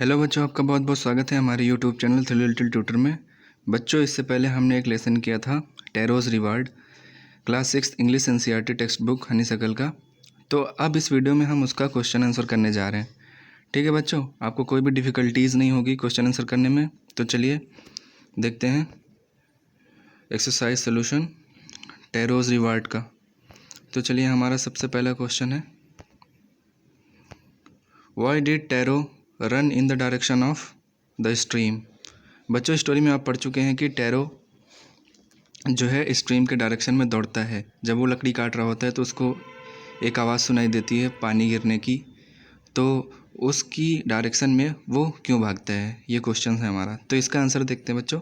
Hello बच्चों, आपका बहुत बहुत स्वागत है हमारे YouTube channel three little tutor में। बच्चों, इससे पहले हमने एक लेसन किया था Taro's reward class 6 English NCERT text book Honeysuckle का। तो अब इस वीडियो में हम उसका क्वेश्चन आंसर करने जा रहे हैं। ठीक है बच्चों, आपको कोई भी डिफ़िकल्टीज़ नहीं होगी क्वेश्चन आंसर करने में। तो चलिए देखते हैं एक्सरसाइज सोल्यूशन टैरोज़ रिवार्ड का। तो चलिए, हमारा सबसे पहला क्वेश्चन है, why did tarot run in the direction of the stream. बच्चों, स्टोरी में आप पढ़ चुके हैं कि टैरो जो है स्ट्रीम के डायरेक्शन में दौड़ता है। जब वो लकड़ी काट रहा होता है तो उसको एक आवाज़ सुनाई देती है पानी गिरने की, तो उसकी डायरेक्शन में वो क्यों भागता है, ये क्वेश्चन है हमारा। तो इसका आंसर देखते हैं बच्चों।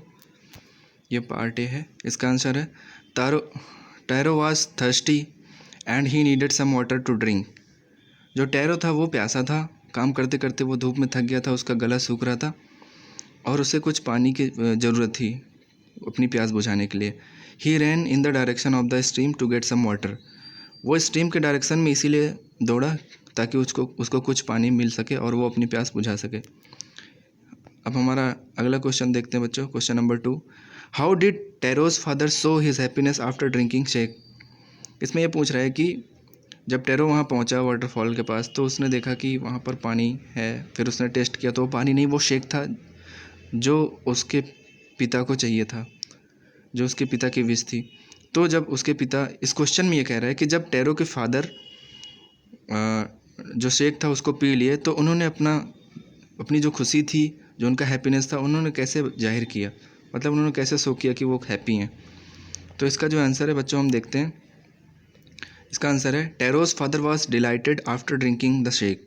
ये पार्ट ए है। इसका आंसर है Taro was thirsty and he needed some water to drink. जो टैरो था वो प्यासा था, काम करते करते वो धूप में थक गया था, उसका गला सूख रहा था और उसे कुछ पानी की ज़रूरत थी अपनी प्यास बुझाने के लिए। He ran in the direction of the stream to get some water. वो स्ट्रीम के डायरेक्शन में इसीलिए दौड़ा ताकि उसको कुछ पानी मिल सके और वो अपनी प्यास बुझा सके। अब हमारा अगला क्वेश्चन देखते हैं बच्चों। Question number 2, how did Taro's father show his happiness after drinking shake. इसमें यह पूछ रहा है कि जब टैरो वहाँ पहुँचा वाटरफॉल के पास तो उसने देखा कि वहाँ पर पानी है। फिर उसने टेस्ट किया तो वो पानी नहीं, वो शेक था जो उसके पिता को चाहिए था, जो उसके पिता की विश थी। तो जब उसके पिता, इस क्वेश्चन में ये कह रहा है कि जब टैरो के फादर जो शेक था उसको पी लिए तो उन्होंने अपनी जो खुशी थी, जो उनका हैप्पीनेस था, उन्होंने कैसे जाहिर किया, मतलब उन्होंने कैसे शो किया कि वो हैप्पी हैं। तो इसका जो आंसर है बच्चों हम देखते हैं। इसका आंसर है Taro's father was delighted after drinking the shake.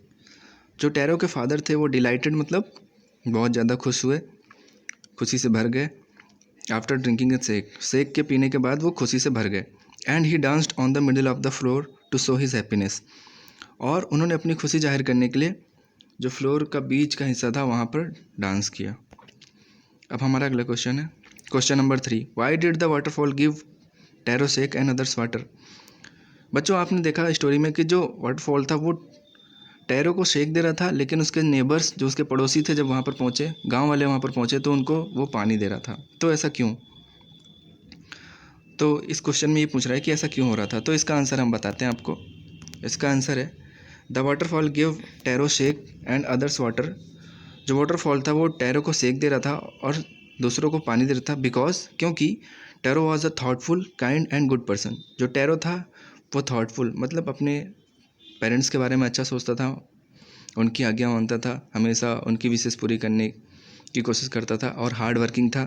जो टैरो के फादर थे वो डिलाइटेड मतलब बहुत ज़्यादा खुश हुए, खुशी से भर गए। आफ्टर ड्रिंकिंग शेक के पीने के बाद वो खुशी से भर गए। And he danced on the middle of the floor to show his happiness. और उन्होंने अपनी खुशी जाहिर करने के लिए जो फ्लोर का बीच का हिस्सा था वहाँ पर डांस किया। अब हमारा अगला क्वेश्चन है, question number 3, why did the waterfall give tarot shake and others water. बच्चों, आपने देखा स्टोरी में कि जो वाटरफॉल था वो टैरो को शेक दे रहा था, लेकिन उसके नेबर्स, जो उसके पड़ोसी थे, जब वहाँ पर पहुँचे, गांव वाले वहाँ पर पहुँचे तो उनको वो पानी दे रहा था। तो ऐसा क्यों? तो इस क्वेश्चन में ये पूछ रहा है कि ऐसा क्यों हो रहा था। तो इसका आंसर हम बताते हैं आपको। इसका आंसर है the waterfall give tarot shake and others water. जो वाटरफॉल था वो टैरो को शेक दे रहा था और दूसरों को पानी दे रहा था, बिकॉज, क्योंकि tarot was a thoughtful, kind and good person. जो टैरो था वो थॉटफुल मतलब अपने पेरेंट्स के बारे में अच्छा सोचता था, उनकी आज्ञा मानता था, हमेशा उनकी विशेष पूरी करने की कोशिश करता था, और हार्ड वर्किंग था,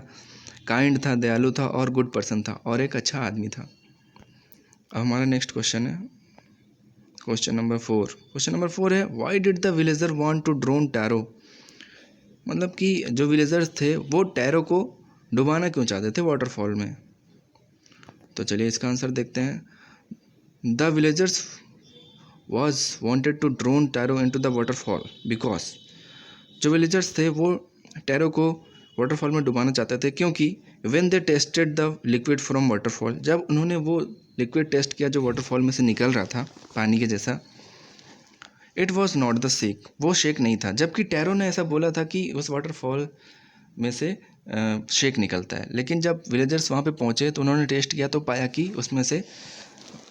काइंड था, दयालु था और गुड पर्सन था और एक अच्छा आदमी था। अब हमारा नेक्स्ट क्वेश्चन है क्वेश्चन नंबर 4। क्वेश्चन नंबर 4 है, why did the villager want to drown Taro. मतलब कि जो विलेजर्स थे वो टैरो को डुबाना क्यों चाहते थे वाटरफॉल में। तो चलिए इसका आंसर देखते हैं। The villagers was wanted to drown tarot into the waterfall because, जो विलेजर्स थे वो टैरो को वाटरफॉल में डुबाना चाहते थे, क्योंकि when they tested the liquid from waterfall, जब उन्होंने वो लिक्विड टेस्ट किया जो वाटरफॉल में से निकल रहा था पानी के जैसा, it was not the shake, वो शेक नहीं था। जबकि टैरो ने ऐसा बोला था कि उस वाटरफॉल में से शेक निकलता है, लेकिन जब विलेजर्स वहाँ पे पहुँचे तो उन्होंने टेस्ट किया तो पाया कि उसमें से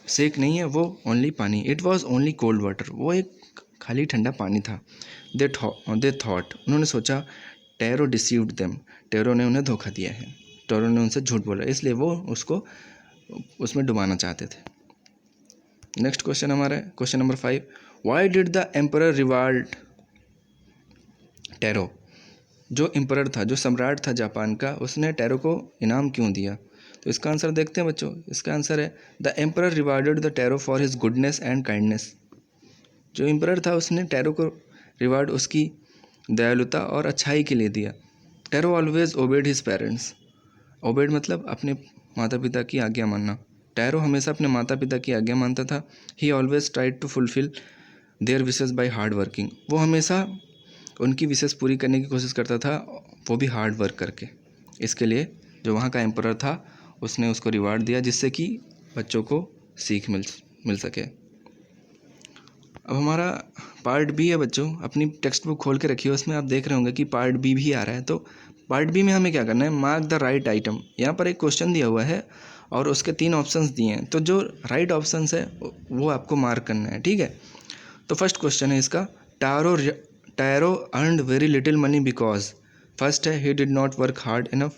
शेक नहीं है, वो ओनली पानी। It was only cold water, वो एक खाली ठंडा पानी था। दे थॉट, उन्होंने सोचा, टैरो डिसीव्ड देम, टैरो ने उन्हें धोखा दिया है, टैरो ने उनसे झूठ बोला, इसलिए वो उसको उसमें डुबाना चाहते थे। नेक्स्ट क्वेश्चन हमारा है question number 5, why did the emperor reward tarot. जो एम्परर था, जो सम्राट था जापान का, उसने टैरो को इनाम क्यों दिया। तो इसका आंसर देखते हैं बच्चों। इसका आंसर है the emperor rewarded the tarot for his goodness and kindness. जो एम्परर था उसने टैरो को रिवार्ड उसकी दयालुता और अच्छाई के लिए दिया। Taro always obeyed his parents. Obeyed मतलब अपने माता पिता की आज्ञा मानना। टैरो हमेशा अपने माता पिता की आज्ञा मानता था। He always tried to fulfil their wishes by hard working. वो हमेशा उनकी विशेस पूरी करने की कोशिश करता था, वो भी हार्ड वर्क करके। इसके लिए जो वहाँ का एम्परर था उसने उसको रिवार्ड दिया, जिससे कि बच्चों को सीख मिल सके। अब हमारा पार्ट बी है बच्चों, अपनी टेक्स्ट बुक खोल के रखिए, उसमें आप देख रहे होंगे कि पार्ट बी भी आ रहा है। तो पार्ट बी में हमें क्या करना है, मार्क द राइट आइटम। यहाँ पर एक क्वेश्चन दिया हुआ है और उसके 3 ऑप्शंस दिए हैं, तो जो राइट ऑप्शंस है वो आपको मार्क करना है, ठीक है। तो फर्स्ट क्वेश्चन है इसका, Taro earned very little money because, first है he did not work hard enough,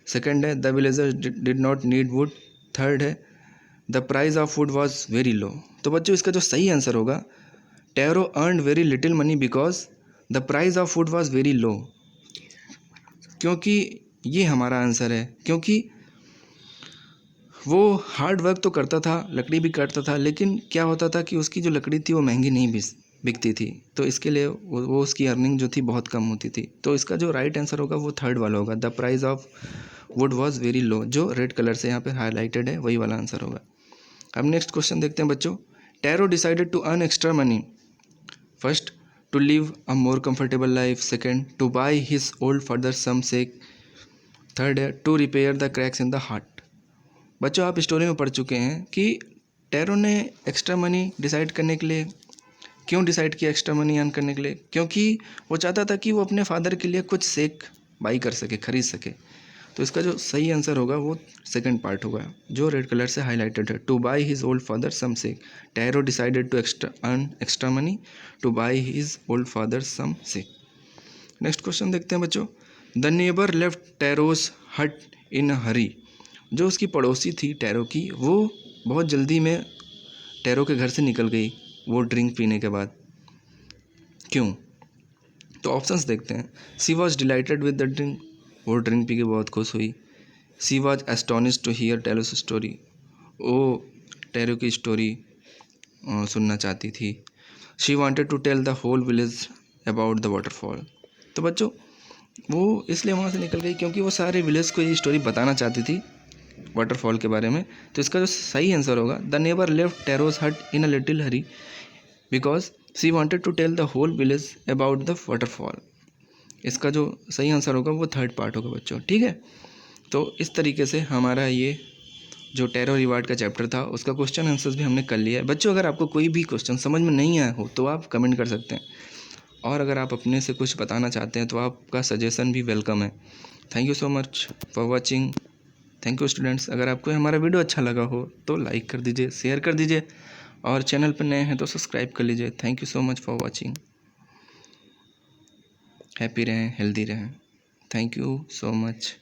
second है the villager did not need wood, third है the price of wood was very low. तो बच्चों इसका जो सही आंसर होगा, Taro earned very little money because the price of wood was very low, क्योंकि ये हमारा आंसर है, क्योंकि वो हार्ड वर्क तो करता था, लकड़ी भी काटता था, लेकिन क्या होता था कि उसकी जो लकड़ी थी वो महंगी नहीं बिकती थी, तो इसके लिए वो उसकी अर्निंग जो थी बहुत कम होती थी। तो इसका जो राइट आंसर होगा वो थर्ड वाला होगा, the price of wood was very लो, जो रेड कलर से यहाँ पे हाईलाइटेड है वही वाला आंसर होगा। अब नेक्स्ट क्वेश्चन देखते हैं बच्चों, Taro decided to earn extra money, first to live a more comfortable life, second to buy his old father some sake, third है to repair the cracks in the heart. बच्चों आप story में पढ़ चुके हैं कि टैरो ने extra money decide करने के लिए क्यों डिसाइड किया, एक्स्ट्रा मनी अर्न करने के लिए, क्योंकि वो चाहता था कि वो अपने फादर के लिए कुछ सेक बाई कर सके, खरीद सके। तो इसका जो सही आंसर होगा वो सेकंड पार्ट होगा, जो रेड कलर से हाईलाइटेड है, to buy his old father some sake, Taro decided to earn extra money to buy his old father some sake. Next question देखते हैं बच्चों, the neighbour left Taro's hut इन हरी, जो उसकी पड़ोसी थी टैरो की, वो बहुत जल्दी में टैरो के घर से निकल गई वो ड्रिंक पीने के बाद, क्यों? तो ऑप्शंस देखते हैं, she was delighted with the drink, वो ड्रिंक पी के बहुत खुश हुई, she was astonished to hear Taro's story, वो टैरो की स्टोरी सुनना चाहती थी, she wanted to tell the whole village about the waterfall. तो बच्चों वो इसलिए वहाँ से निकल गई क्योंकि वो सारे विलेज को ये स्टोरी बताना चाहती थी वाटरफॉल के बारे में। तो इसका जो सही आंसर होगा, the neighbour left Taro's hut in a little hurry because she wanted to tell the whole village about the waterfall. इसका जो सही आंसर होगा वो थर्ड पार्ट होगा बच्चों, ठीक है। तो इस तरीके से हमारा ये जो टैरो रिवार्ड का चैप्टर था उसका क्वेश्चन आंसर्स भी हमने कर लिया है। बच्चों अगर आपको कोई भी क्वेश्चन समझ में नहीं आया हो तो आप कमेंट कर सकते हैं, और अगर आप अपने से कुछ बताना चाहते हैं तो आपका सजेशन भी वेलकम है। Thank you so much for watching. Thank you students. अगर आपको हमारा वीडियो अच्छा लगा हो तो लाइक कर दीजिए, शेयर कर दीजिए, और चैनल पर नए हैं तो सब्सक्राइब कर लीजिए। Thank you so much for watching. Happy रहें, हेल्दी रहें। Thank you so much.